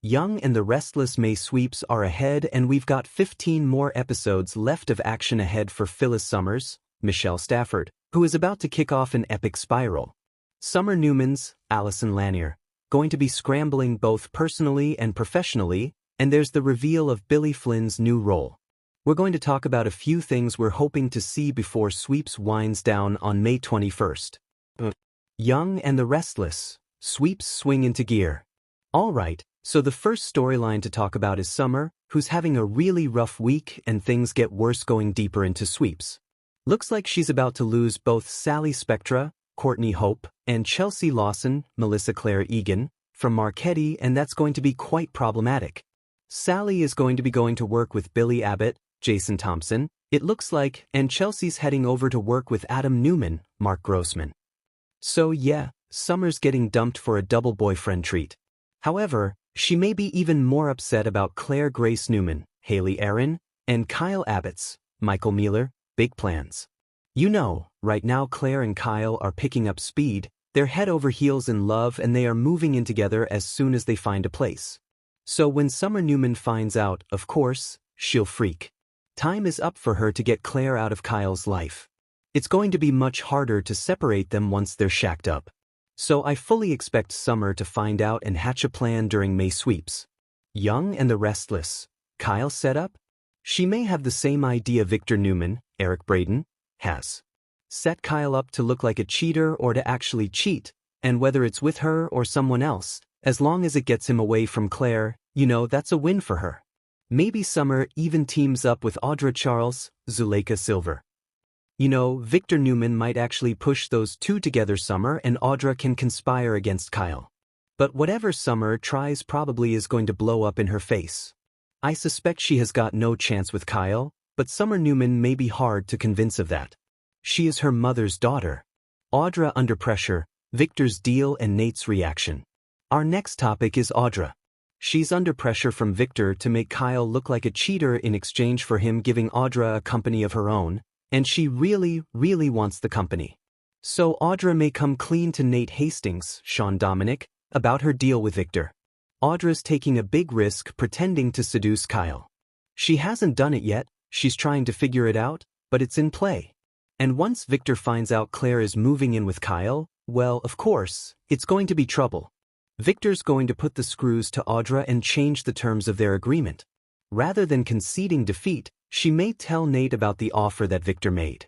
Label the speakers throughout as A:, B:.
A: Young and the Restless May sweeps are ahead, and we've got 15 more episodes left of action ahead for Phyllis Summers, Michelle Stafford, who is about to kick off an epic spiral. Summer Newman's, Allison Lanier, going to be scrambling both personally and professionally, and there's the reveal of Billy Flynn's new role. We're going to talk about a few things we're hoping to see before Sweeps winds down on May 21st. Young and the Restless, Sweeps swing into gear. Alright, so the first storyline to talk about is Summer, who's having a really rough week and things get worse going deeper into Sweeps. Looks like she's about to lose both Sally Spectra, Courtney Hope, and Chelsea Lawson, Melissa Claire Egan, from Marquette, and that's going to be quite problematic. Sally is going to be going to work with Billy Abbott, Jason Thompson, it looks like, and Chelsea's heading over to work with Adam Newman, Mark Grossman. So yeah, Summer's getting dumped for a double boyfriend treat. However, she may be even more upset about Claire Grace Newman, Haley Aaron, and Kyle Abbott's, Michael Mueller, big plans. You know, right now Claire and Kyle are picking up speed, they're head over heels in love, and they are moving in together as soon as they find a place. So when Summer Newman finds out, of course, she'll freak. Time is up for her to get Claire out of Kyle's life. It's going to be much harder to separate them once they're shacked up. So I fully expect Summer to find out and hatch a plan during May sweeps. Young and the Restless, Kyle set up? She may have the same idea Victor Newman, Eric Braden, has. Set Kyle up to look like a cheater or to actually cheat, and whether it's with her or someone else, as long as it gets him away from Claire, you know, that's a win for her. Maybe Summer even teams up with Audra Charles, Zuleika Silver. You know, Victor Newman might actually push those two together. Summer and Audra can conspire against Kyle. But whatever Summer tries probably is going to blow up in her face. I suspect she has got no chance with Kyle, but Summer Newman may be hard to convince of that. She is her mother's daughter. Audra under pressure, Victor's deal and Nate's reaction. Our next topic is Audra. She's under pressure from Victor to make Kyle look like a cheater in exchange for him giving Audra a company of her own, and she really wants the company. So Audra may come clean to Nate Hastings, Sean Dominic, about her deal with Victor. Audra's taking a big risk pretending to seduce Kyle. She hasn't done it yet, she's trying to figure it out, but it's in play. And once Victor finds out Claire is moving in with Kyle, well, of course, it's going to be trouble. Victor's going to put the screws to Audra and change the terms of their agreement. Rather than conceding defeat, she may tell Nate about the offer that Victor made.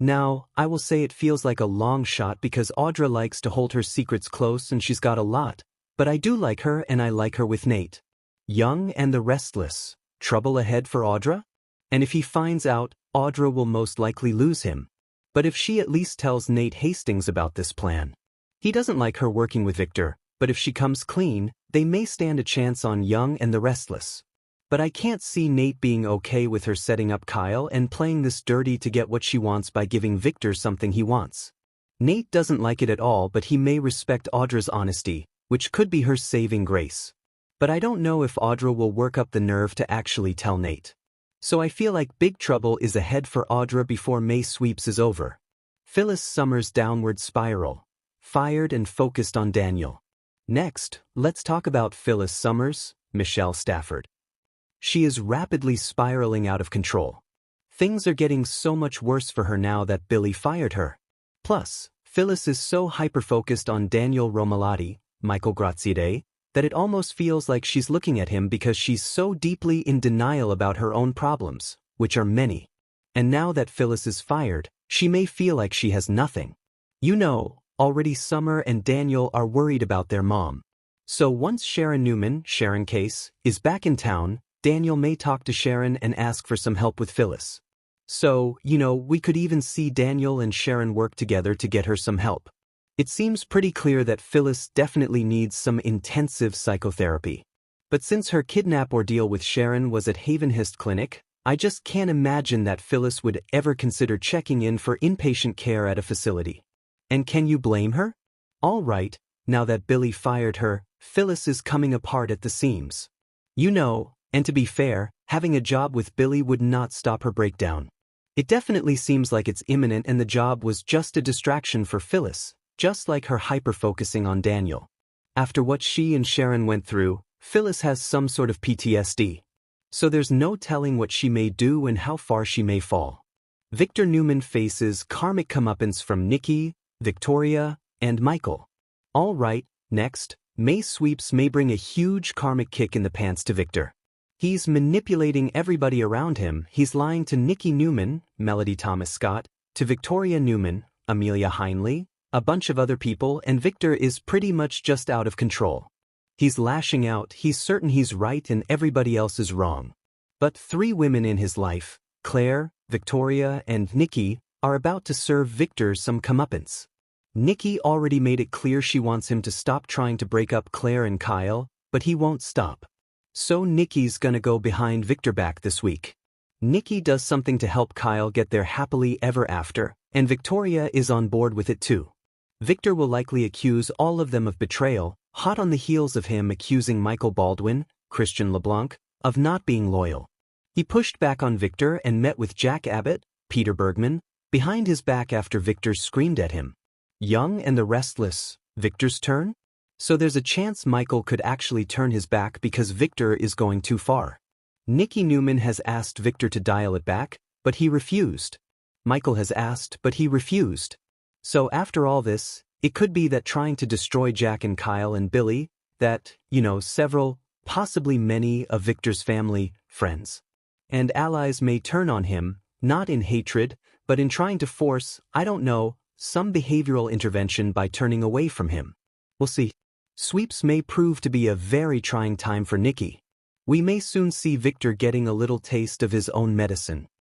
A: Now, I will say it feels like a long shot because Audra likes to hold her secrets close and she's got a lot, but I do like her and I like her with Nate. Young and the Restless, trouble ahead for Audra? And if he finds out, Audra will most likely lose him. But if she at least tells Nate Hastings about this plan. He doesn't like her working with Victor, but if she comes clean, they may stand a chance on Young and the Restless. But I can't see Nate being okay with her setting up Kyle and playing this dirty to get what she wants by giving Victor something he wants. Nate doesn't like it at all, but he may respect Audra's honesty, which could be her saving grace. But I don't know if Audra will work up the nerve to actually tell Nate. So I feel like big trouble is ahead for Audra before May sweeps is over. Phyllis Summers' downward spiral. Fired and focused on Daniel. Next, let's talk about Phyllis Summers, Michelle Stafford. She is rapidly spiraling out of control. Things are getting so much worse for her now that Billy fired her. Plus, Phyllis is so hyper-focused on Daniel Romalotti, Michael Graziade, that it almost feels like she's looking at him because she's so deeply in denial about her own problems, which are many. And now that Phyllis is fired, she may feel like she has nothing. You know, already Summer and Daniel are worried about their mom. So once Sharon Newman, Sharon Case, is back in town, Daniel may talk to Sharon and ask for some help with Phyllis. So, you know, we could even see Daniel and Sharon work together to get her some help. It seems pretty clear that Phyllis definitely needs some intensive psychotherapy. But since her kidnap ordeal with Sharon was at Havenhurst Clinic, I just can't imagine that Phyllis would ever consider checking in for inpatient care at a facility. And can you blame her? All right, now that Billy fired her, Phyllis is coming apart at the seams. You know, and to be fair, having a job with Billy would not stop her breakdown. It definitely seems like it's imminent and the job was just a distraction for Phyllis, just like her hyper-focusing on Daniel. After what she and Sharon went through, Phyllis has some sort of PTSD. So there's no telling what she may do and how far she may fall. Victor Newman faces karmic comeuppance from Nikki, Victoria, and Michael. All right, next, May sweeps may bring a huge karmic kick in the pants to Victor. He's manipulating everybody around him. He's lying to Nikki Newman, Melody Thomas Scott, to Victoria Newman, Amelia Heinley, a bunch of other people, and Victor is pretty much just out of control. He's lashing out, he's certain he's right and everybody else is wrong. But 3 women in his life, Claire, Victoria, and Nikki, are about to serve Victor some comeuppance. Nikki already made it clear she wants him to stop trying to break up Claire and Kyle, but he won't stop. So Nikki's gonna go behind Victor back this week. Nikki does something to help Kyle get there happily ever after, and Victoria is on board with it too. Victor will likely accuse all of them of betrayal, hot on the heels of him accusing Michael Baldwin, Christian LeBlanc, of not being loyal. He pushed back on Victor and met with Jack Abbott, Peter Bergman, behind his back after Victor screamed at him. Young and the Restless, Victor's turn? So there's a chance Michael could actually turn his back because Victor is going too far. Nikki Newman has asked Victor to dial it back, but he refused. Michael has asked, but he refused. So after all this, it could be that trying to destroy Jack and Kyle and Billy, that, several, possibly many of Victor's family, friends, and allies may turn on him, not in hatred, but in trying to force, some behavioral intervention by turning away from him. We'll see. Sweeps may prove to be a very trying time for Nikki. We may soon see Victor getting a little taste of his own medicine.